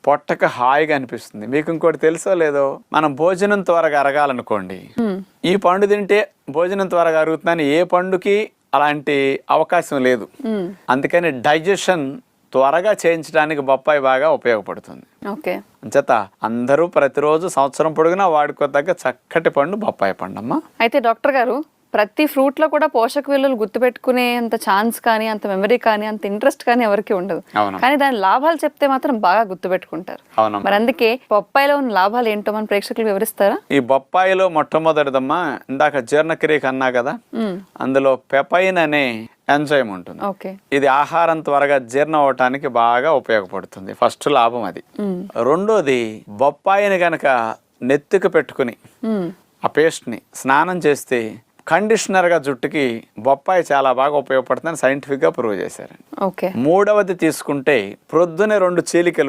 పొట్టకి హాయిగా అనిపిస్తుంది. మీకు ఇంకోటి తెలుసో లేదో, మనం భోజనం త్వరగా అరగాలనుకోండి, ఈ పండు తింటే భోజనం త్వరగా అరుగుతుందని ఏ పండుకి అలాంటి అవకాశం లేదు. అందుకని డైజెషన్ త్వరగా చేయించడానికి బొప్పాయి బాగా ఉపయోగపడుతుంది. అంచేత అందరూ ప్రతిరోజు సంవత్సరం పొడుగునా వాడుకోదగ్గ చక్కటి పండు బొప్పాయి పండు అమ్మా. అయితే డాక్టర్ గారు, ప్రతి ఫ్రూట్ లో కూడా పోషక విలువలు గుర్తుపెట్టుకునే అంత ఛాన్స్ కానీ, అంత మెమరీ కానీ, అంత ఇంట్రెస్ట్ కానీ ఎవరికి ఉండదు. కానీ దాని లాభాలు చెప్తే మాత్రం బాగా గుర్తుపెట్టుకుంటారు. మరి అందుకే బొప్పాయిలో ఉన్న లాభాలు ఏంటో మన ప్రేక్షకులు వివరిస్తారా? ఈ బొప్పాయిలో మొట్టమొదటిదమ్మా, ఇందాక జీర్ణక్రియకి అన్నా కదా, అందులో పెపైన్ అనే ఎంజైమ్ ఉంటుంది. ఇది ఆహారం త్వరగా జీర్ణం అవటానికి బాగా ఉపయోగపడుతుంది. ఫస్ట్ లాభం అది. రెండోది, బొప్పాయిని గనక నెత్తికి పెట్టుకుని ఆ పేస్ట్ ని స్నానం చేస్తే కండిషనర్ గా జుట్టుకి బొప్పాయి చాలా బాగా ఉపయోగపడుతుందని సైంటిఫిక్ గా ప్రూవ్ చేశారు. మూడవది తీసుకుంటే, ప్రొద్దునే 2 చీలికలు